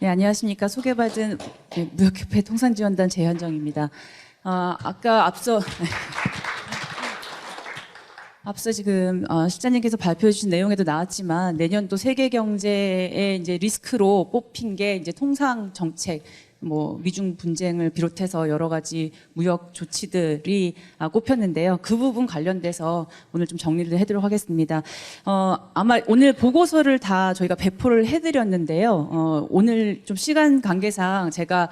네, 안녕하십니까. 소개받은 무역협회 통상지원단 재현정입니다. 아까 앞서 지금 실장님께서 발표해 주신 내용에도 나왔지만 내년도 세계 경제의 이제 리스크로 뽑힌 게 이제 통상 정책, 뭐 미중 분쟁을 비롯해서 여러 가지 무역 조치들이 꼽혔는데요. 그 부분 관련돼서 오늘 좀 정리를 해드리도록 하겠습니다. 아마 오늘 보고서를 다 저희가 배포를 해드렸는데요. 오늘 좀 시간 관계상 제가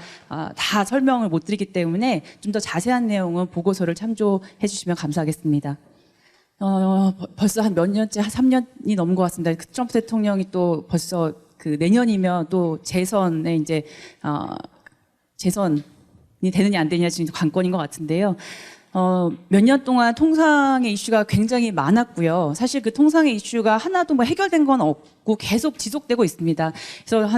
다 설명을 못 드리기 때문에 좀 더 자세한 내용은 보고서를 참조해 주시면 감사하겠습니다. 벌써 한 몇 년째, 한 3년이 넘은 것 같습니다. 그 트럼프 대통령이 또 벌써 그 내년이면 또 재선에 이제, 재선이 되느냐 안 되느냐 지금 관건인 것 같은데요. 몇 년 동안 통상의 이슈가 굉장히 많았고요. 사실 그 통상의 이슈가 하나도 뭐 해결된 건 없고 계속 지속되고 있습니다. 그래서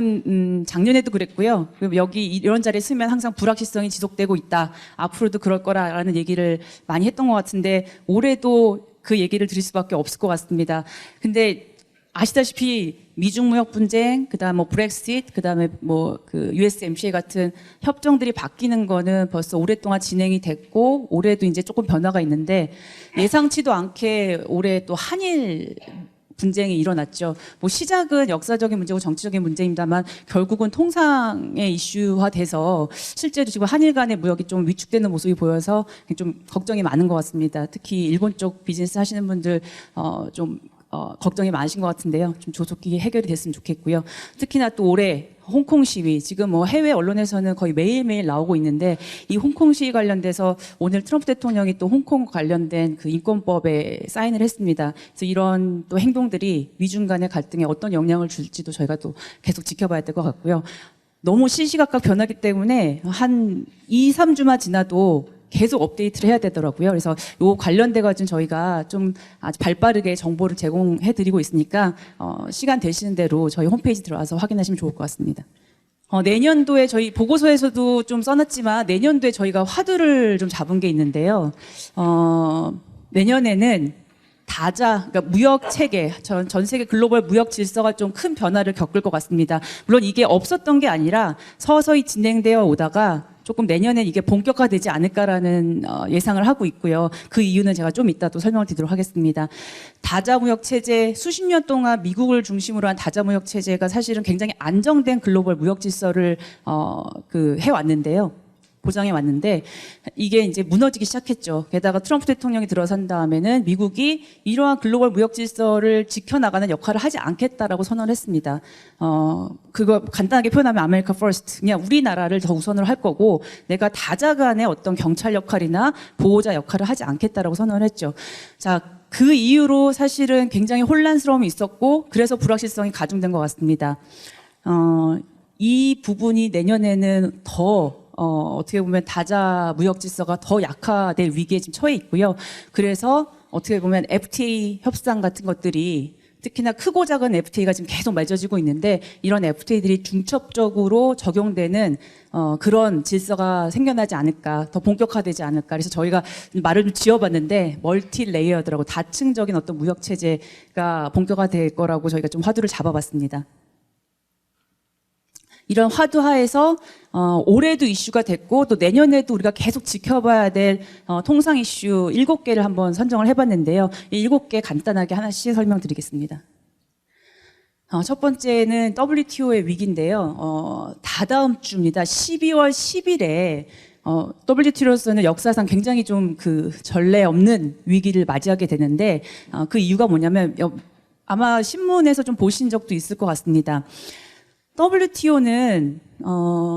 작년에도 그랬고요. 여기 이런 자리에 서면 항상 불확실성이 지속되고 있다. 앞으로도 그럴 거라는 얘기를 많이 했던 것 같은데 올해도 그 얘기를 드릴 수밖에 없을 것 같습니다. 근데 아시다시피 미중 무역 분쟁, 그다음 뭐 브렉시트, 그다음에 뭐 그 USMCA 같은 협정들이 바뀌는 거는 벌써 오랫동안 진행이 됐고 올해도 이제 조금 변화가 있는데 예상치도 않게 올해 또 한일 분쟁이 일어났죠. 뭐 시작은 역사적인 문제고 정치적인 문제입니다만 결국은 통상의 이슈화돼서 실제로 지금 한일 간의 무역이 좀 위축되는 모습이 보여서 좀 걱정이 많은 것 같습니다. 특히 일본 쪽 비즈니스 하시는 분들 좀 걱정이 많으신 것 같은데요. 좀 조속히 해결이 됐으면 좋겠고요. 특히나 또 올해 홍콩 시위, 지금 뭐 해외 언론에서는 거의 매일매일 나오고 있는데 이 홍콩 시위 관련돼서 오늘 트럼프 대통령이 또 홍콩 관련된 그 인권법에 사인을 했습니다. 그래서 이런 또 행동들이 미중 간의 갈등에 어떤 영향을 줄지도 저희가 또 계속 지켜봐야 될 것 같고요. 너무 시시각각 변하기 때문에 한 2, 3주만 지나도 계속 업데이트를 해야 되더라고요. 그래서 요 관련돼 가지고 저희가 좀 아주 발빠르게 정보를 제공해 드리고 있으니까 시간 되시는 대로 저희 홈페이지 들어와서 확인하시면 좋을 것 같습니다. 내년도에 저희 보고서에서도 좀 써놨지만 내년도에 저희가 화두를 좀 잡은 게 있는데요. 내년에는 그러니까 무역 체계, 전 세계 글로벌 무역 질서가 좀 큰 변화를 겪을 것 같습니다. 물론 이게 없었던 게 아니라 서서히 진행되어 오다가 조금 내년엔 이게 본격화되지 않을까라는 예상을 하고 있고요. 그 이유는 제가 좀 이따 또 설명을 드리도록 하겠습니다. 다자무역 체제, 수십 년 동안 미국을 중심으로 한 다자무역 체제가 사실은 굉장히 안정된 글로벌 무역 질서를 해왔는데요. 보장해 왔는데 이게 이제 무너지기 시작했죠. 게다가 트럼프 대통령이 들어선 다음에는 미국이 이러한 글로벌 무역 질서를 지켜나가는 역할을 하지 않겠다라고 선언을 했습니다. 그거 간단하게 표현하면 아메리카 퍼스트, 그냥 우리나라를 더 우선으로 할 거고 내가 다자 간의 어떤 경찰 역할이나 보호자 역할을 하지 않겠다라고 선언을 했죠. 자, 그 이유로 사실은 굉장히 혼란스러움이 있었고 그래서 불확실성이 가중된 것 같습니다. 이 부분이 내년에는 더 어떻게 보면 다자 무역 질서가 더 약화될 위기에 지금 처해 있고요. 그래서 어떻게 보면 FTA 협상 같은 것들이 특히나 크고 작은 FTA가 지금 계속 맺어지고 있는데 이런 FTA들이 중첩적으로 적용되는 그런 질서가 생겨나지 않을까, 더 본격화되지 않을까. 그래서 저희가 말을 좀 지어봤는데 멀티 레이어드라고 다층적인 어떤 무역 체제가 본격화될 거라고 저희가 좀 화두를 잡아봤습니다. 이런 화두하에서 올해도 이슈가 됐고 또 내년에도 우리가 계속 지켜봐야 될 통상 이슈 7개를 한번 선정을 해봤는데요. 이 7개 간단하게 하나씩 설명드리겠습니다. 첫 번째는 WTO의 위기인데요. 다다음 주입니다. 12월 10일에 WTO로서는 역사상 굉장히 좀 그 전례 없는 위기를 맞이하게 되는데 그 이유가 뭐냐면 아마 신문에서 좀 보신 적도 있을 것 같습니다. WTO는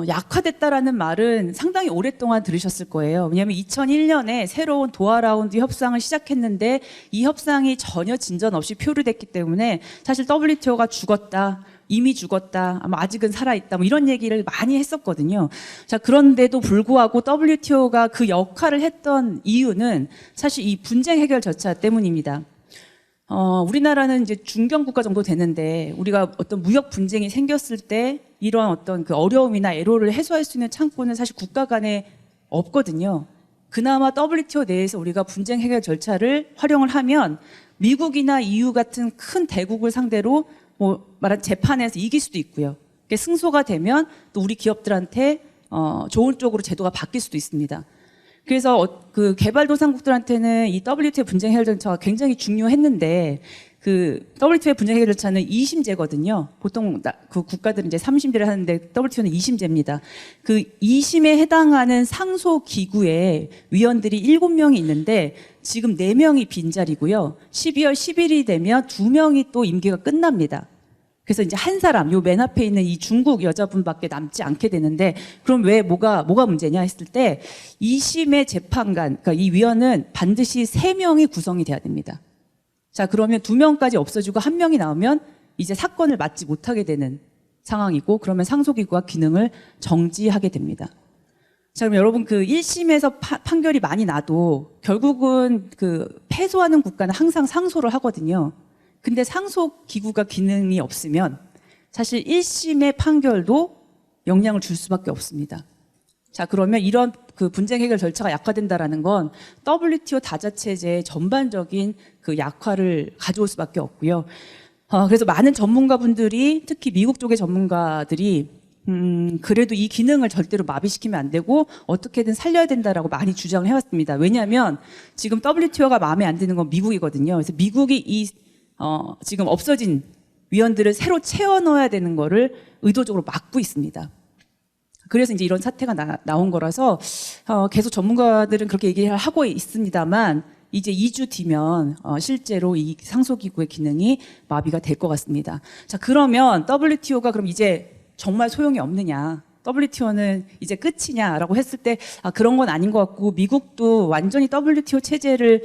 약화됐다라는 말은 상당히 오랫동안 들으셨을 거예요. 왜냐하면 2001년에 새로운 도하 라운드 협상을 시작했는데 이 협상이 전혀 진전 없이 표류됐기 때문에 사실 WTO가 죽었다. 이미 죽었다. 아마 아직은 살아있다. 뭐 이런 얘기를 많이 했었거든요. 자, 그런데도 불구하고 WTO가 그 역할을 했던 이유는 사실 이 분쟁 해결 절차 때문입니다. 우리나라는 이제 중견국가 정도 되는데 우리가 어떤 무역 분쟁이 생겼을 때 이러한 어떤 그 어려움이나 애로를 해소할 수 있는 창구는 사실 국가 간에 없거든요. 그나마 WTO 내에서 우리가 분쟁 해결 절차를 활용을 하면 미국이나 EU 같은 큰 대국을 상대로 뭐 말한 재판에서 이길 수도 있고요. 그게 승소가 되면 또 우리 기업들한테 좋은 쪽으로 제도가 바뀔 수도 있습니다. 그래서 그 개발도상국들한테는 이 WTO 분쟁 해결 절차가 굉장히 중요했는데 그 WTO 분쟁 해결 절차는 2심제거든요. 보통 그 국가들은 이제 3심제를 하는데 WTO는 2심제입니다. 그 2심에 해당하는 상소 기구에 위원들이 7명이 있는데 지금 4명이 빈자리고요. 12월 10일이 되면 2명이 또 임기가 끝납니다. 그래서 이제 한 사람, 요 맨 앞에 있는 이 중국 여자분밖에 남지 않게 되는데, 그럼 왜 뭐가 문제냐 했을 때, 2심의 재판관, 그러니까 이 위원은 반드시 3명이 구성이 돼야 됩니다. 자, 그러면 2명까지 없어지고 1명이 나오면 이제 사건을 맡지 못하게 되는 상황이고, 그러면 상소기구가 기능을 정지하게 됩니다. 자, 그럼 여러분 그 1심에서 판결이 많이 나도 결국은 그 패소하는 국가는 항상 상소를 하거든요. 근데 상소기구가 기능이 없으면 사실 1심의 판결도 영향을 줄 수밖에 없습니다. 자, 그러면 이런 그 분쟁 해결 절차가 약화된다라는 건 WTO 다자체제의 전반적인 그 약화를 가져올 수밖에 없고요. 그래서 많은 전문가분들이, 특히 미국 쪽의 전문가들이 그래도 이 기능을 절대로 마비시키면 안 되고 어떻게든 살려야 된다라고 많이 주장을 해왔습니다. 왜냐하면 지금 WTO가 마음에 안 드는 건 미국이거든요. 그래서 미국이 지금 없어진 위원들을 새로 채워 넣어야 되는 거를 의도적으로 막고 있습니다. 그래서 이제 이런 사태가 나온 거라서 계속 전문가들은 그렇게 얘기를 하고 있습니다만 이제 2주 뒤면 실제로 이 상소기구의 기능이 마비가 될 것 같습니다. 자, 그러면 WTO가 그럼 이제 정말 소용이 없느냐? WTO는 이제 끝이냐라고 했을 때 그런 건 아닌 것 같고 미국도 완전히 WTO 체제를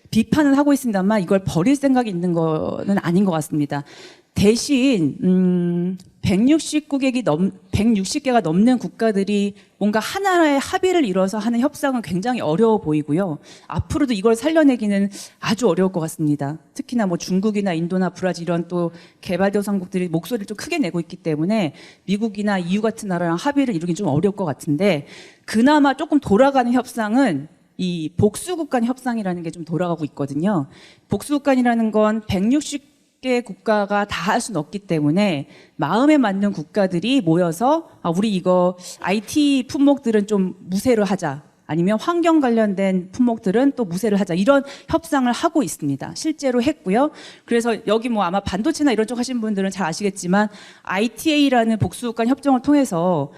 비판은 하고 있습니다만 이걸 버릴 생각이 있는 거는 아닌 것 같습니다. 대신 160개가 넘는 국가들이 뭔가 하나의 합의를 이뤄서 하는 협상은 굉장히 어려워 보이고요. 앞으로도 이걸 살려내기는 아주 어려울 것 같습니다. 특히나 뭐 중국이나 인도나 브라질 이런 또 개발도상국들이 목소리를 좀 크게 내고 있기 때문에 미국이나 EU 같은 나라랑 합의를 이루긴 좀 어려울 것 같은데 그나마 조금 돌아가는 협상은 이 복수국 간 협상이라는 게 좀 돌아가고 있거든요. 복수국 간이라는 건 160개 국가가 다 할 수는 없기 때문에 마음에 맞는 국가들이 모여서 우리 이거 IT 품목들은 좀 무쇠로 하자. 아니면 환경 관련된 품목들은 또 무쇠를 하자. 이런 협상을 하고 있습니다. 실제로 했고요. 그래서 여기 뭐 아마 반도체나 이런 쪽 하신 분들은 잘 아시겠지만 ITA라는 복수국 간 협정을 통해서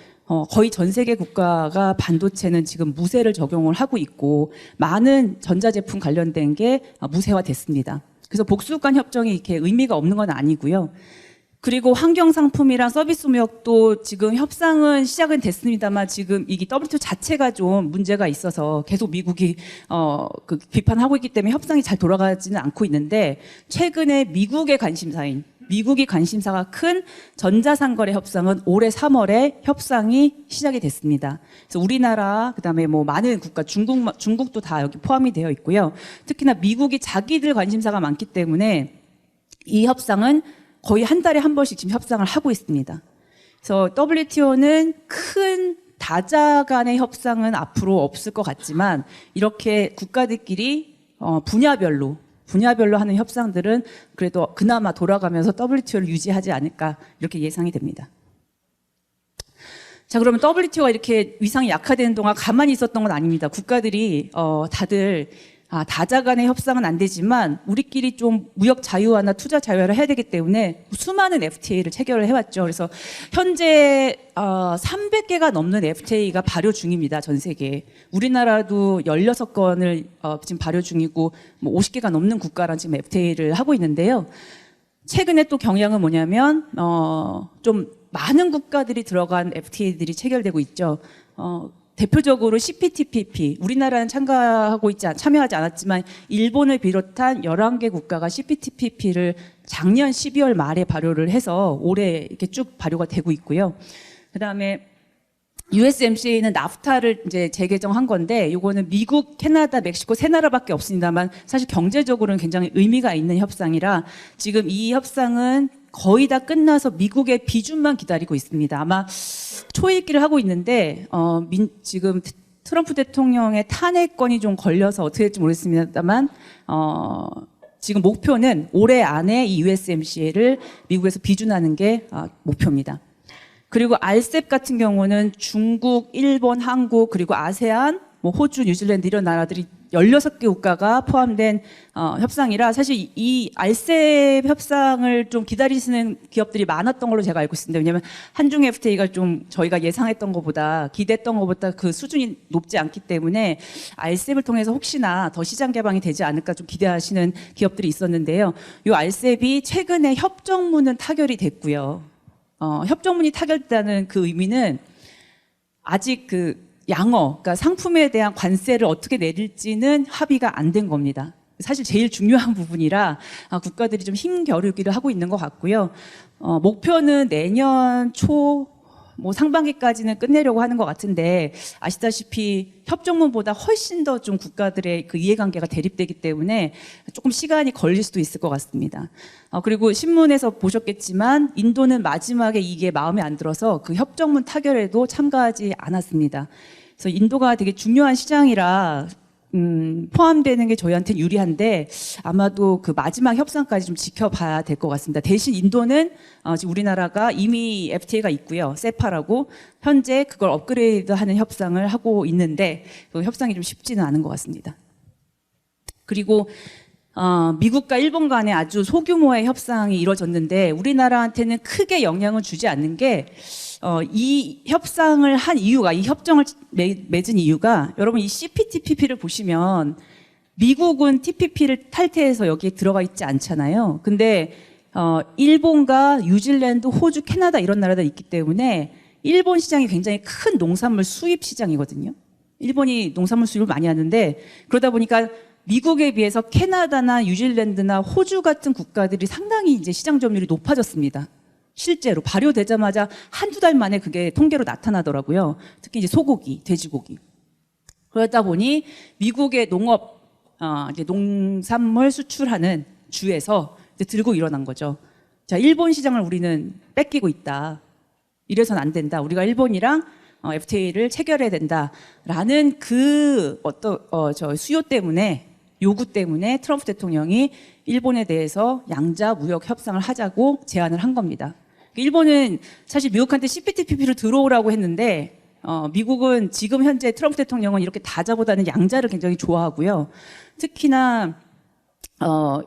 거의 전 세계 국가가 반도체는 지금 무쇠를 적용을 하고 있고 많은 전자제품 관련된 게 무쇠화됐습니다. 그래서 복수간 협정이 이렇게 의미가 없는 건 아니고요. 그리고 환경상품이랑 서비스 무역도 지금 협상은 시작은 됐습니다만 지금 이게 WTO 자체가 좀 문제가 있어서 계속 미국이 그 비판하고 있기 때문에 협상이 잘 돌아가지는 않고 있는데 최근에 미국이 관심사가 큰 전자상거래 협상은 올해 3월에 협상이 시작이 됐습니다. 그래서 우리나라 그다음에 뭐 많은 국가 중국도 다 여기 포함이 되어 있고요. 특히나 미국이 자기들 관심사가 많기 때문에 이 협상은 거의 한 달에 한 번씩 지금 협상을 하고 있습니다. 그래서 WTO는 큰 다자 간의 협상은 앞으로 없을 것 같지만 이렇게 국가들끼리 분야별로 하는 협상들은 그래도 그나마 돌아가면서 WTO를 유지하지 않을까 이렇게 예상이 됩니다. 자, 그러면 WTO가 이렇게 위상이 약화되는 동안 가만히 있었던 건 아닙니다. 국가들이 다들 다자 간의 협상은 안 되지만 우리끼리 좀 무역 자유화나 투자 자유화를 해야 되기 때문에 수많은 FTA를 체결을 해왔죠. 그래서 현재 300개가 넘는 FTA가 발효 중입니다. 전 세계에. 우리나라도 16건을 지금 발효 중이고 뭐 50개가 넘는 국가랑 지금 FTA를 하고 있는데요. 최근에 또 경향은 뭐냐면 좀 많은 국가들이 들어간 FTA들이 체결되고 있죠. 대표적으로 CPTPP, 우리나라는 참여하지 않았지만 일본을 비롯한 11개 국가가 CPTPP를 작년 12월 말에 발효를 해서 올해 이렇게 쭉 발효가 되고 있고요. 그다음에 USMCA는 나프타를 이제 재개정한 건데 이거는 미국, 캐나다, 멕시코 세 나라밖에 없습니다만 사실 경제적으로는 굉장히 의미가 있는 협상이라 지금 이 협상은 거의 다 끝나서 미국의 비준만 기다리고 있습니다. 아마 초읽기를 하고 있는데 지금 트럼프 대통령의 탄핵건이 좀 걸려서 어떻게 될지 모르겠습니다만 지금 목표는 올해 안에 이 USMCA를 미국에서 비준하는 게 목표입니다. 그리고 RCEP 같은 경우는 중국, 일본, 한국, 그리고 아세안, 뭐 호주, 뉴질랜드 이런 나라들이 16개 국가가 포함된 협상이라 사실 이 RCEP 협상을 좀 기다리시는 기업들이 많았던 걸로 제가 알고 있습니다. 왜냐하면 한중 FTA가 좀 저희가 예상했던 것보다 기대했던 것보다 그 수준이 높지 않기 때문에 RCEP을 통해서 혹시나 더 시장 개방이 되지 않을까 좀 기대하시는 기업들이 있었는데요. 이 RCEP이 최근에 협정문은 타결이 됐고요. 협정문이 타결됐다는 그 의미는 아직 그 양어, 그러니까 상품에 대한 관세를 어떻게 내릴지는 합의가 안 된 겁니다. 사실 제일 중요한 부분이라 국가들이 좀 힘겨루기를 하고 있는 것 같고요. 목표는 내년 초 뭐 상반기까지는 끝내려고 하는 것 같은데 아시다시피 협정문보다 훨씬 더 좀 국가들의 그 이해관계가 대립되기 때문에 조금 시간이 걸릴 수도 있을 것 같습니다. 그리고 신문에서 보셨겠지만 인도는 마지막에 이게 마음에 안 들어서 그 협정문 타결에도 참가하지 않았습니다. 그래서 인도가 되게 중요한 시장이라 포함되는 게 저희한테는 유리한데 아마도 그 마지막 협상까지 좀 지켜봐야 될 것 같습니다. 대신 인도는 지금 우리나라가 이미 FTA가 있고요. 세파라고 현재 그걸 업그레이드하는 협상을 하고 있는데 그 협상이 좀 쉽지는 않은 것 같습니다. 그리고 미국과 일본 간에 아주 소규모의 협상이 이루어졌는데 우리나라한테는 크게 영향을 주지 않는 게 이 협상을 한 이유가, 이 협정을 맺은 이유가 여러분 이 CPTPP를 보시면 미국은 TPP를 탈퇴해서 여기에 들어가 있지 않잖아요. 근데 일본과 뉴질랜드, 호주, 캐나다 이런 나라들이 있기 때문에 일본 시장이 굉장히 큰 농산물 수입 시장이거든요. 일본이 농산물 수입을 많이 하는데 그러다 보니까 미국에 비해서 캐나다나 뉴질랜드나 호주 같은 국가들이 상당히 이제 시장 점유율이 높아졌습니다. 실제로 발효되자마자 한두 달 만에 그게 통계로 나타나더라고요. 특히 이제 소고기, 돼지고기. 그러다 보니 미국의 농업, 이제 농산물 수출하는 주에서 이제 들고 일어난 거죠. 자, 일본 시장을 우리는 뺏기고 있다. 이래서는 안 된다. 우리가 일본이랑 FTA를 체결해야 된다라는 그 저 수요 때문에 요구 때문에 트럼프 대통령이 일본에 대해서 양자 무역 협상을 하자고 제안을 한 겁니다. 일본은 사실 미국한테 CPTPP로 들어오라고 했는데 미국은 지금 현재 트럼프 대통령은 이렇게 다자보다는 양자를 굉장히 좋아하고요. 특히나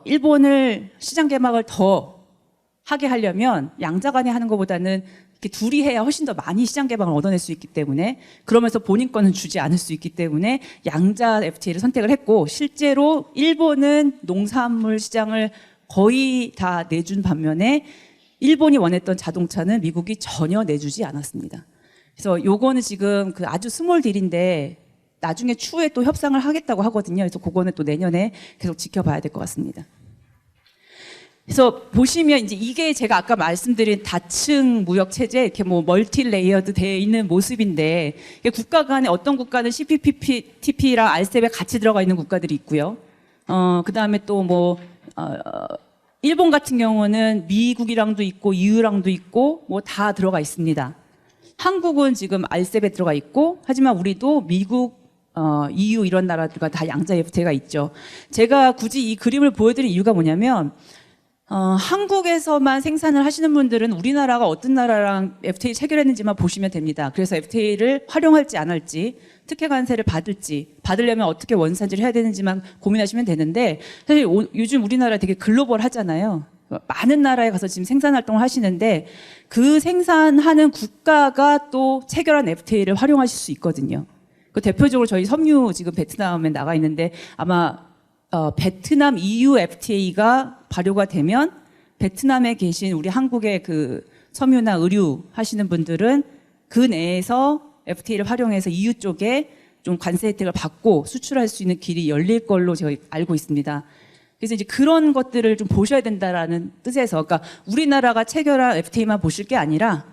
일본을 시장 개방을 더 하게 하려면 양자 간에 하는 것보다는 이렇게 둘이 해야 훨씬 더 많이 시장 개방을 얻어낼 수 있기 때문에 그러면서 본인 거는 주지 않을 수 있기 때문에 양자 FTA를 선택을 했고 실제로 일본은 농산물 시장을 거의 다 내준 반면에 일본이 원했던 자동차는 미국이 전혀 내주지 않았습니다. 그래서 요거는 지금 그 아주 스몰 딜인데 나중에 추후에 또 협상을 하겠다고 하거든요. 그래서 그거는 또 내년에 계속 지켜봐야 될 것 같습니다. 그래서 보시면 이제 이게 제가 아까 말씀드린 다층 무역 체제 이렇게 뭐 멀티 레이어드 되어 있는 모습인데 국가 간에 어떤 국가는 CPTPP랑 RCEP에 같이 들어가 있는 국가들이 있고요. 그다음에 또 뭐 일본 같은 경우는 미국이랑도 있고 EU랑도 있고 뭐 다 들어가 있습니다. 한국은 지금 RCEP에 들어가 있고 하지만 우리도 미국 EU 이런 나라들과 다 양자 FTA가 있죠. 제가 굳이 이 그림을 보여드린 이유가 뭐냐면 한국에서만 생산을 하시는 분들은 우리나라가 어떤 나라랑 FTA 체결했는지만 보시면 됩니다. 그래서 FTA를 활용할지 안 할지, 특혜 관세를 받으려면 어떻게 원산지를 해야 되는지만 고민하시면 되는데 사실 요즘 우리나라 되게 글로벌 하잖아요. 많은 나라에 가서 지금 생산 활동을 하시는데 그 생산하는 국가가 또 체결한 FTA를 활용하실 수 있거든요. 그 대표적으로 저희 섬유 지금 베트남에 나가 있는데 아마 베트남 EU FTA가 발효가 되면 베트남에 계신 우리 한국의 그 섬유나 의류 하시는 분들은 그 내에서 FTA를 활용해서 EU 쪽에 좀 관세 혜택을 받고 수출할 수 있는 길이 열릴 걸로 제가 알고 있습니다. 그래서 이제 그런 것들을 좀 보셔야 된다라는 뜻에서, 그러니까 우리나라가 체결한 FTA만 보실 게 아니라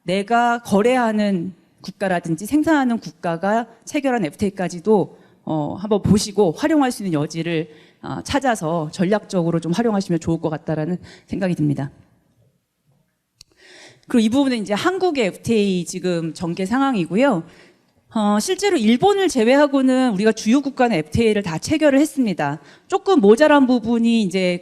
내가 거래하는 국가라든지 생산하는 국가가 체결한 FTA까지도 한번 보시고 활용할 수 있는 여지를 찾아서 전략적으로 좀 활용하시면 좋을 것 같다라는 생각이 듭니다. 그리고 이 부분은 이제 한국의 FTA 지금 전개 상황이고요. 실제로 일본을 제외하고는 우리가 주요 국가는 FTA를 다 체결을 했습니다. 조금 모자란 부분이 이제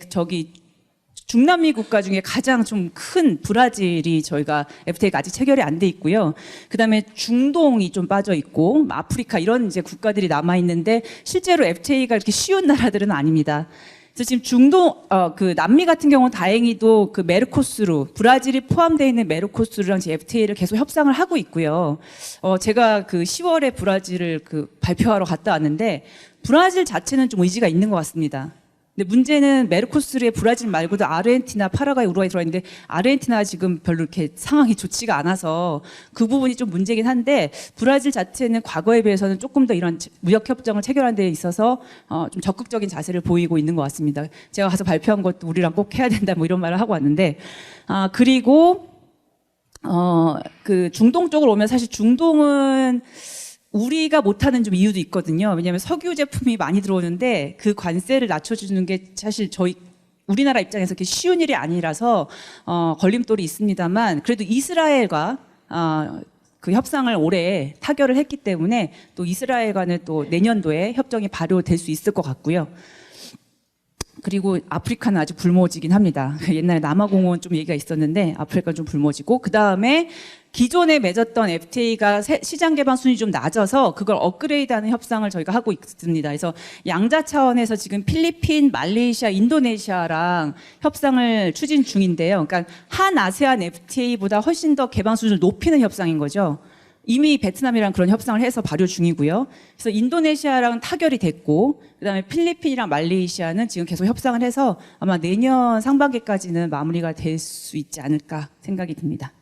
중남미 국가 중에 가장 좀 큰 브라질이 저희가 FTA가 아직 체결이 안 돼 있고요. 그다음에 중동이 좀 빠져 있고 아프리카 이런 이제 국가들이 남아 있는데 실제로 FTA가 이렇게 쉬운 나라들은 아닙니다. 그래서 지금 그 남미 같은 경우는 다행히도 그 메르코스루, 브라질이 포함되어 있는 메르코스루랑 FTA를 계속 협상을 하고 있고요. 제가 그 10월에 브라질을 발표하러 갔다 왔는데 브라질 자체는 좀 의지가 있는 것 같습니다. 근데 문제는 메르코스루에 브라질 말고도 아르헨티나, 파라과이, 우루과이 들어와 있는데 아르헨티나가 지금 별로 이렇게 상황이 좋지가 않아서 그 부분이 좀 문제긴 한데 브라질 자체는 과거에 비해서는 조금 더 이런 무역 협정을 체결하는 데 있어서 좀 적극적인 자세를 보이고 있는 것 같습니다. 제가 가서 발표한 것도 우리랑 꼭 해야 된다 뭐 이런 말을 하고 왔는데 그리고 그 중동 쪽으로 오면 사실 중동은 우리가 못하는 좀 이유도 있거든요. 왜냐하면 석유 제품이 많이 들어오는데 그 관세를 낮춰주는 게 사실 우리나라 입장에서 그렇게 쉬운 일이 아니라서 걸림돌이 있습니다만 그래도 이스라엘과 그 협상을 올해 타결을 했기 때문에 또 이스라엘과는 또 내년도에 협정이 발효될 수 있을 것 같고요. 그리고 아프리카는 아직 불모지긴 합니다. 옛날에 남아공은 좀 얘기가 있었는데 아프리카는 좀 불모지고 그 다음에 기존에 맺었던 FTA가 시장 개방 순위 좀 낮아서 그걸 업그레이드하는 협상을 저희가 하고 있습니다. 그래서 양자 차원에서 지금 필리핀, 말레이시아, 인도네시아랑 협상을 추진 중인데요. 그러니까 한 아세안 FTA보다 훨씬 더 개방 수준을 높이는 협상인 거죠. 이미 베트남이랑 그런 협상을 해서 발효 중이고요. 그래서 인도네시아랑 타결이 됐고 그다음에 필리핀이랑 말레이시아는 지금 계속 협상을 해서 아마 내년 상반기까지는 마무리가 될 수 있지 않을까 생각이 듭니다.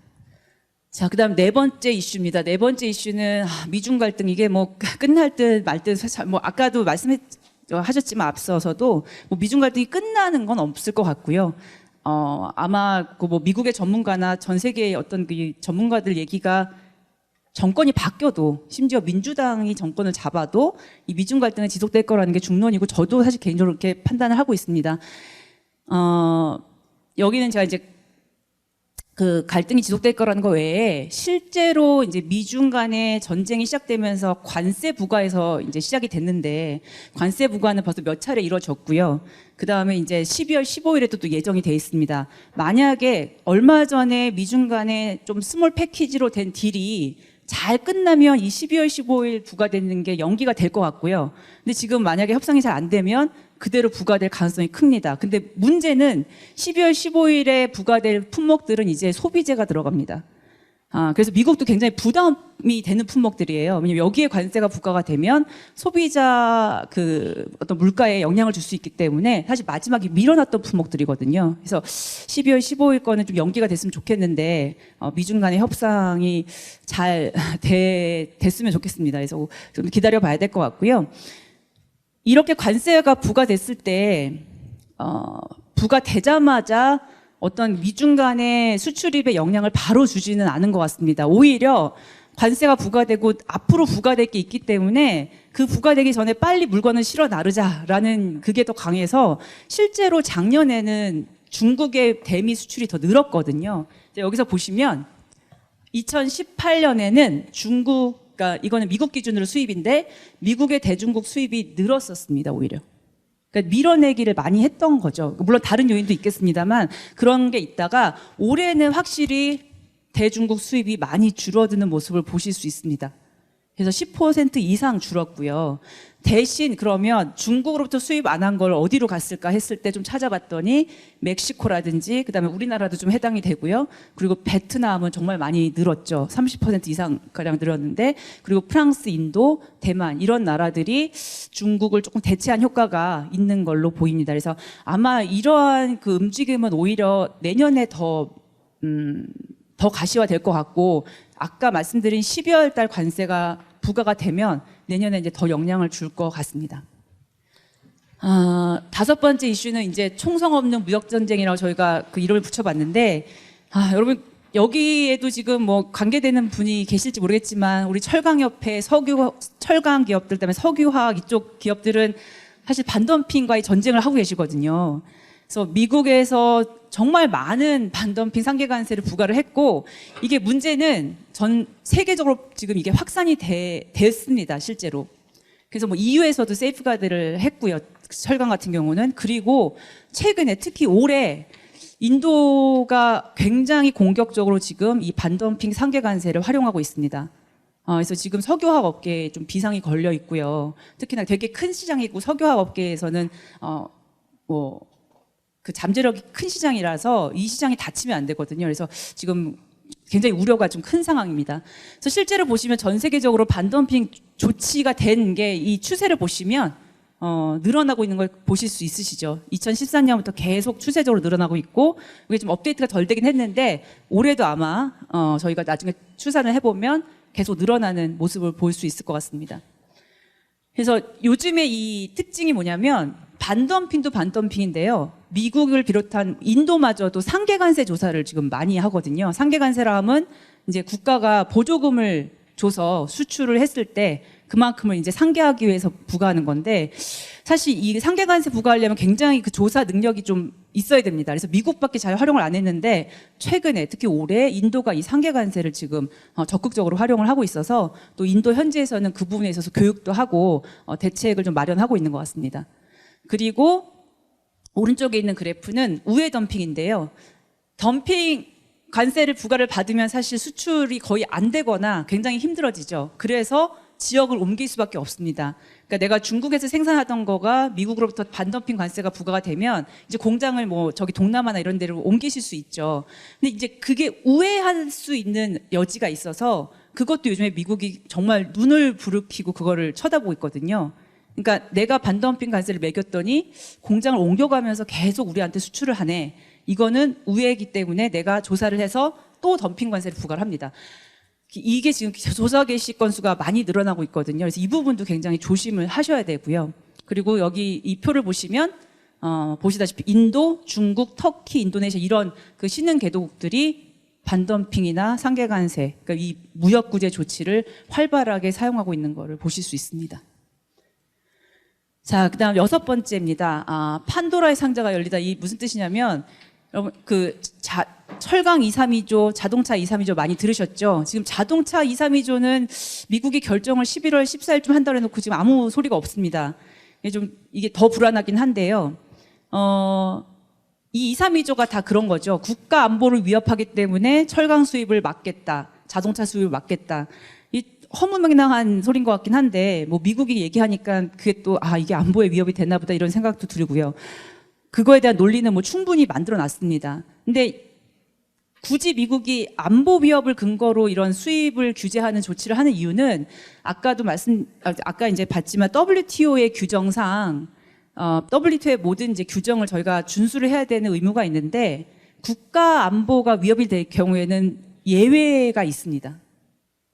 자, 그다음 네 번째 이슈입니다. 네 번째 이슈는 미중 갈등 이게 뭐 끝날 듯 말 듯 뭐 아까도 말씀하셨지만 앞서서도 뭐 미중 갈등이 끝나는 건 없을 것 같고요. 아마 그 뭐 미국의 전문가나 전 세계의 어떤 그 전문가들 얘기가 정권이 바뀌어도 심지어 민주당이 정권을 잡아도 이 미중 갈등은 지속될 거라는 게 중론이고 저도 사실 개인적으로 그렇게 판단을 하고 있습니다. 여기는 제가 이제 그 갈등이 지속될 거라는 거 외에 실제로 이제 미중 간의 전쟁이 시작되면서 관세 부과에서 이제 시작이 됐는데 관세 부과는 벌써 몇 차례 이루어졌고요. 그 다음에 이제 12월 15일에도 또 예정이 돼 있습니다. 만약에 얼마 전에 미중 간에 좀 스몰 패키지로 된 딜이 잘 끝나면 이 12월 15일 부과되는 게 연기가 될 것 같고요. 근데 지금 만약에 협상이 잘 안 되면 그대로 부과될 가능성이 큽니다. 근데 문제는 12월 15일에 부과될 품목들은 이제 소비재가 들어갑니다. 그래서 미국도 굉장히 부담이 되는 품목들이에요. 왜냐면 여기에 관세가 부과가 되면 소비자 그 어떤 물가에 영향을 줄 수 있기 때문에 사실 마지막에 밀어놨던 품목들이거든요. 그래서 12월 15일 거는 좀 연기가 됐으면 좋겠는데 미중 간의 협상이 잘 됐으면 좋겠습니다. 그래서 좀 기다려봐야 될 것 같고요. 이렇게 관세가 부과됐을 때 부과되자마자 어떤 미중 간의 수출입에 영향을 바로 주지는 않은 것 같습니다. 오히려 관세가 부과되고 앞으로 부과될 게 있기 때문에 그 부과되기 전에 빨리 물건을 실어 나르자라는 그게 더 강해서 실제로 작년에는 중국의 대미 수출이 더 늘었거든요. 여기서 보시면 2018년에는 그러니까 이거는 미국 기준으로 수입인데 미국의 대중국 수입이 늘었었습니다, 오히려. 그러니까 밀어내기를 많이 했던 거죠. 물론 다른 요인도 있겠습니다만 그런 게 있다가 올해는 확실히 대중국 수입이 많이 줄어드는 모습을 보실 수 있습니다. 그래서 10% 이상 줄었고요. 대신 그러면 중국으로부터 수입 안 한 걸 어디로 갔을까 했을 때 좀 찾아봤더니 멕시코라든지 그다음에 우리나라도 좀 해당이 되고요. 그리고 베트남은 정말 많이 늘었죠. 30% 이상 가량 늘었는데 그리고 프랑스, 인도, 대만 이런 나라들이 중국을 조금 대체한 효과가 있는 걸로 보입니다. 그래서 아마 이러한 그 움직임은 오히려 내년에 더 가시화될 것 같고 아까 말씀드린 12월 달 관세가 부과가 되면 내년에 이제 더 영향을 줄 것 같습니다. 다섯 번째 이슈는 이제 총성 없는 무역 전쟁이라고 저희가 그 이름을 붙여봤는데 여러분 여기에도 지금 뭐 관계되는 분이 계실지 모르겠지만 우리 철강협회 철강 기업들 때문에 석유화학 이쪽 기업들은 사실 반덤핑과의 전쟁을 하고 계시거든요. 그래서 미국에서 정말 많은 반덤핑 상계 관세를 부과를 했고 이게 문제는 전 세계적으로 지금 이게 확산이 됐습니다, 실제로. 그래서 뭐 EU에서도 세이프가드를 했고요, 철강 같은 경우는. 그리고 최근에 특히 올해 인도가 굉장히 공격적으로 지금 이 반덤핑 상계 관세를 활용하고 있습니다. 그래서 지금 석유화학 업계에 좀 비상이 걸려 있고요. 특히나 되게 큰 시장이고 석유화학 업계에서는 그 잠재력이 큰 시장이라서 이 시장이 닫히면 안 되거든요. 그래서 지금 굉장히 우려가 좀 큰 상황입니다. 그래서 실제로 보시면 전 세계적으로 반덤핑 조치가 된 게 이 추세를 보시면 늘어나고 있는 걸 보실 수 있으시죠. 2014년부터 계속 추세적으로 늘어나고 있고 이게 좀 업데이트가 덜 되긴 했는데 올해도 아마 저희가 나중에 추산을 해보면 계속 늘어나는 모습을 볼 수 있을 것 같습니다. 그래서 요즘에 이 특징이 뭐냐면 반덤핑도 반덤핑인데요. 미국을 비롯한 인도마저도 상계관세 조사를 지금 많이 하거든요. 상계관세라 하면 이제 국가가 보조금을 줘서 수출을 했을 때 그만큼을 이제 상계하기 위해서 부과하는 건데 사실 이 상계관세 부과하려면 굉장히 그 조사 능력이 좀 있어야 됩니다. 그래서 미국밖에 잘 활용을 안 했는데 최근에 특히 올해 인도가 이 상계관세를 지금 적극적으로 활용을 하고 있어서 또 인도 현지에서는 그 부분에 있어서 교육도 하고 대책을 좀 마련하고 있는 것 같습니다. 그리고 오른쪽에 있는 그래프는 우회 덤핑인데요. 덤핑 관세를 부과를 받으면 사실 수출이 거의 안 되거나 굉장히 힘들어지죠. 그래서 지역을 옮길 수밖에 없습니다. 그러니까 내가 중국에서 생산하던 거가 미국으로부터 반덤핑 관세가 부과가 되면 이제 공장을 뭐 저기 동남아나 이런 데로 옮기실 수 있죠. 근데 이제 그게 우회할 수 있는 여지가 있어서 그것도 요즘에 미국이 정말 눈을 부릅히고 그거를 쳐다보고 있거든요. 그러니까 내가 반덤핑 관세를 매겼더니 공장을 옮겨가면서 계속 우리한테 수출을 하네. 이거는 우회이기 때문에 내가 조사를 해서 또 덤핑 관세를 부과를 합니다. 이게 지금 조사 개시 건수가 많이 늘어나고 있거든요. 그래서 이 부분도 굉장히 조심을 하셔야 되고요. 그리고 여기 이 표를 보시면 보시다시피 인도, 중국, 터키, 인도네시아 이런 그 신흥 개도국들이 반덤핑이나 상계관세, 그러니까 이 무역구제 조치를 활발하게 사용하고 있는 것을 보실 수 있습니다. 자, 그다음 6번째입니다. 판도라의 상자가 열리다. 이 무슨 뜻이냐면 여러분 철강 232조, 자동차 232조 많이 들으셨죠? 지금 자동차 232조는 미국이 결정을 11월 14일쯤 한다고 해놓고 지금 아무 소리가 없습니다. 이게 더 불안하긴 한데요. 이 232조가 다 그런 거죠. 국가 안보를 위협하기 때문에 철강 수입을 막겠다. 자동차 수입을 막겠다. 이 허무맹랑한 소린 것 같긴 한데 뭐 미국이 얘기하니까 그게 또 이게 안보에 위협이 되나 보다 이런 생각도 들고요. 그거에 대한 논리는 뭐 충분히 만들어 놨습니다. 근데 굳이 미국이 안보 위협을 근거로 이런 수입을 규제하는 조치를 하는 이유는 아까 이제 봤지만 WTO의 규정상 WTO의 모든 이제 규정을 저희가 준수를 해야 되는 의무가 있는데 국가 안보가 위협이 될 경우에는 예외가 있습니다.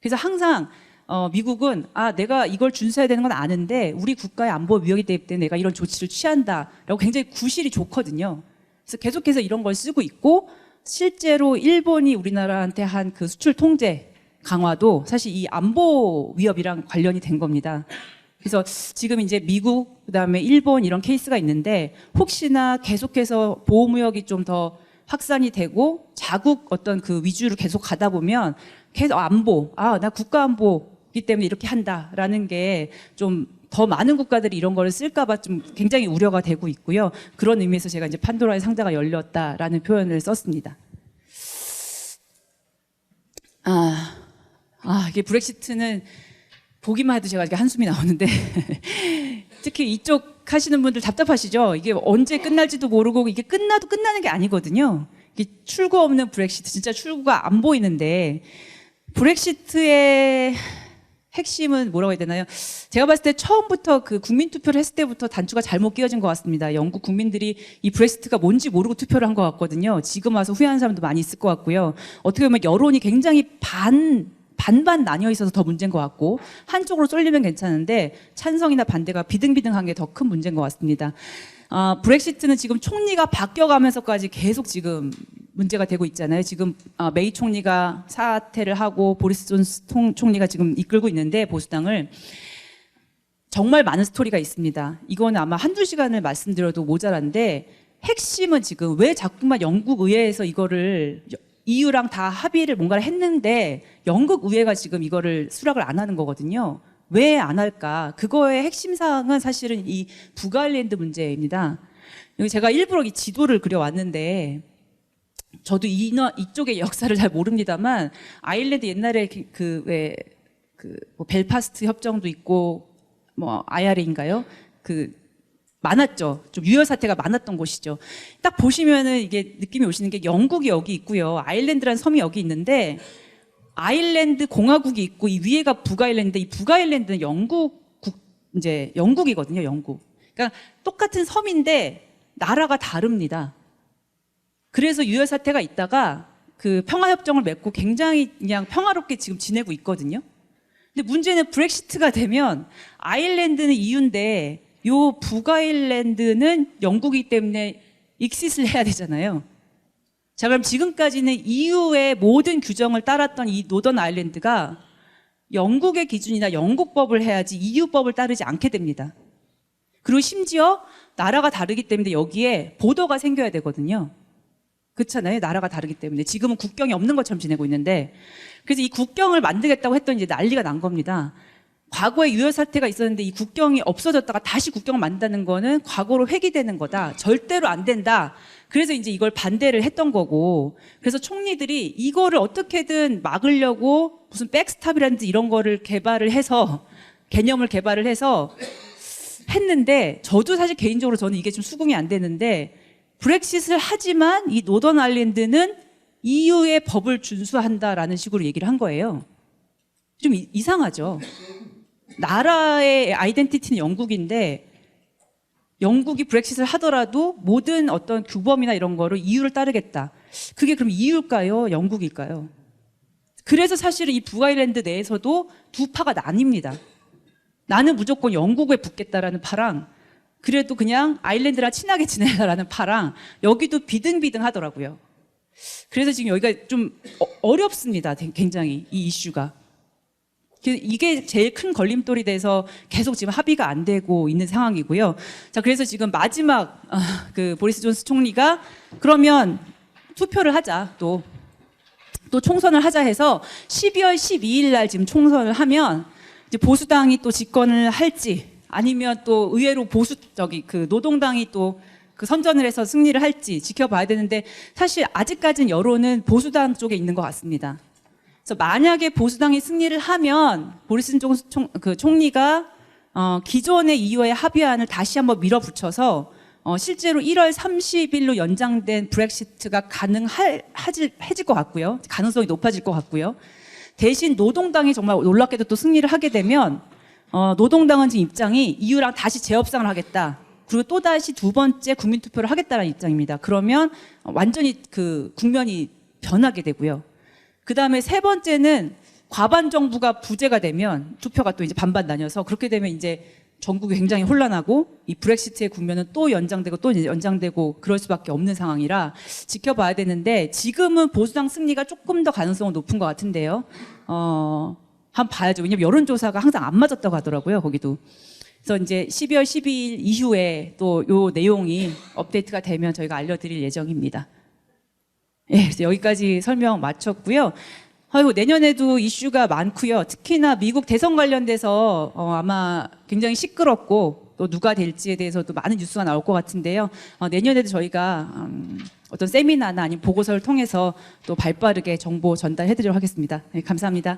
그래서 항상 미국은 내가 이걸 준수해야 되는 건 아는데 우리 국가의 안보 위협이 되기 때문에 내가 이런 조치를 취한다라고 굉장히 구실이 좋거든요. 그래서 계속해서 이런 걸 쓰고 있고 실제로 일본이 우리나라한테 한 그 수출 통제 강화도 사실 이 안보 위협이랑 관련이 된 겁니다. 그래서 지금 이제 미국 그다음에 일본 이런 케이스가 있는데 혹시나 계속해서 보호무역이 좀 더 확산이 되고 자국 어떤 그 위주로 계속 가다 보면 계속 안보, 나 국가 안보이기 때문에 이렇게 한다라는 게 좀 더 많은 국가들이 이런 거를 쓸까봐 좀 굉장히 우려가 되고 있고요. 그런 의미에서 제가 이제 판도라의 상자가 열렸다라는 표현을 썼습니다. 이게 브렉시트는 보기만 해도 제가 이렇게 한숨이 나오는데 특히 이쪽 하시는 분들 답답하시죠? 이게 언제 끝날지도 모르고 이게 끝나도 끝나는 게 아니거든요. 이게 출구 없는 브렉시트, 진짜 출구가 안 보이는데 브렉시트의 핵심은 뭐라고 해야 되나요? 제가 봤을 때 처음부터 그 국민투표를 했을 때부터 단추가 잘못 끼워진 것 같습니다. 영국 국민들이 이 브렉시트가 뭔지 모르고 투표를 한 것 같거든요. 지금 와서 후회하는 사람도 많이 있을 것 같고요. 어떻게 보면 여론이 굉장히 반반 나뉘어 있어서 더 문제인 것 같고 한쪽으로 쏠리면 괜찮은데 찬성이나 반대가 비등비등한 게 더 큰 문제인 것 같습니다. 브렉시트는 지금 총리가 바뀌어가면서까지 계속 지금 문제가 되고 있잖아요. 지금 메이 총리가 사퇴를 하고 보리스 존스 총리가 지금 이끌고 있는데 보수당을 정말 많은 스토리가 있습니다. 이거는 아마 한두 시간을 말씀드려도 모자란데 핵심은 지금 왜 자꾸만 영국 의회에서 이거를 EU랑 다 합의를 뭔가를 했는데 영국 의회가 지금 이거를 수락을 안 하는 거거든요. 왜 안 할까? 그거의 핵심 사항은 사실은 이 북아일랜드 문제입니다. 여기 제가 일부러 이 지도를 그려왔는데 저도 이쪽의 역사를 잘 모릅니다만 아일랜드 옛날에 뭐 벨파스트 협정도 있고 뭐 IRA인가요? 많았죠. 좀 유혈 사태가 많았던 곳이죠. 딱 보시면은 이게 느낌이 오시는 게 영국이 여기 있고요. 아일랜드라는 섬이 여기 있는데 아일랜드 공화국이 있고 이 위에가 북아일랜드. 이 북아일랜드는 이제 영국이거든요. 영국. 그러니까 똑같은 섬인데 나라가 다릅니다. 그래서 유혈 사태가 있다가 그 평화 협정을 맺고 굉장히 그냥 평화롭게 지금 지내고 있거든요. 근데 문제는 브렉시트가 되면 아일랜드는 EU인데 요 북아일랜드는 영국이기 때문에 익싯을 해야 되잖아요. 자, 그럼 지금까지는 EU의 모든 규정을 따랐던 이 노던 아일랜드가 영국의 기준이나 영국법을 해야지 EU법을 따르지 않게 됩니다. 그리고 심지어 나라가 다르기 때문에 여기에 보더가 생겨야 되거든요. 그렇잖아요. 나라가 다르기 때문에. 지금은 국경이 없는 것처럼 지내고 있는데, 그래서 이 국경을 만들겠다고 했더니 이제 난리가 난 겁니다. 과거에 유혈 사태가 있었는데 이 국경이 없어졌다가 다시 국경을 만든다는 거는 과거로 회귀되는 거다. 절대로 안 된다. 그래서 이제 이걸 반대를 했던 거고, 그래서 총리들이 이거를 어떻게든 막으려고 무슨 백스탑이라든지 이런 거를 개념을 개발을 해서 했는데, 저도 사실 개인적으로 저는 이게 좀 수긍이 안 되는데, 브렉시트를 하지만 이 노던 아일랜드는 EU의 법을 준수한다라는 식으로 얘기를 한 거예요. 좀 이상하죠. 나라의 아이덴티티는 영국인데 영국이 브렉시트를 하더라도 모든 어떤 규범이나 이런 거를 EU를 따르겠다. 그게 그럼 EU일까요? 영국일까요? 그래서 사실은 이 북아일랜드 내에서도 두 파가 나뉩니다. 나는 무조건 영국에 붙겠다라는 파랑, 그래도 그냥 아일랜드랑 친하게 지내라라는 파랑, 여기도 비등비등 하더라고요. 그래서 지금 여기가 좀 어렵습니다. 굉장히 이 이슈가. 이게 제일 큰 걸림돌이 돼서 계속 지금 합의가 안 되고 있는 상황이고요. 자, 그래서 지금 마지막 그 보리스 존스 총리가 그러면 투표를 하자, 또 총선을 하자 해서 12월 12일 날 지금 총선을 하면 이제 보수당이 또 집권을 할지 아니면 또 의외로 그 노동당이 또 그 선전을 해서 승리를 할지 지켜봐야 되는데, 사실 아직까지는 여론은 보수당 쪽에 있는 것 같습니다. 그래서 만약에 보수당이 승리를 하면 보리스 존스 총리가 기존의 EU의 합의안을 다시 한번 밀어붙여서 실제로 1월 30일로 연장된 브렉시트가 가능해질 것 같고요. 가능성이 높아질 것 같고요. 대신 노동당이 정말 놀랍게도 또 승리를 하게 되면 노동당은 지금 입장이 EU랑 다시 재협상을 하겠다. 그리고 또다시 두 번째 국민투표를 하겠다는 입장입니다. 그러면 완전히 그 국면이 변하게 되고요. 그 다음에 세 번째는 과반 정부가 부재가 되면 투표가 또 이제 반반 나뉘어서, 그렇게 되면 이제 전국이 굉장히 혼란하고 이 브렉시트의 국면은 또 연장되고 또 이제 연장되고 그럴 수밖에 없는 상황이라 지켜봐야 되는데, 지금은 보수당 승리가 조금 더 가능성은 높은 것 같은데요. 한번 봐야죠. 왜냐면 여론조사가 항상 안 맞았다고 하더라고요, 거기도. 그래서 이제 12월 12일 이후에 또 요 내용이 업데이트가 되면 저희가 알려드릴 예정입니다. 예, 그래서 여기까지 설명 마쳤고요. 아이고, 내년에도 이슈가 많고요. 특히나 미국 대선 관련돼서 아마 굉장히 시끄럽고 또 누가 될지에 대해서도 많은 뉴스가 나올 것 같은데요. 내년에도 저희가 어떤 세미나나 아니면 보고서를 통해서 또 발빠르게 정보 전달해드리도록 하겠습니다. 네, 감사합니다.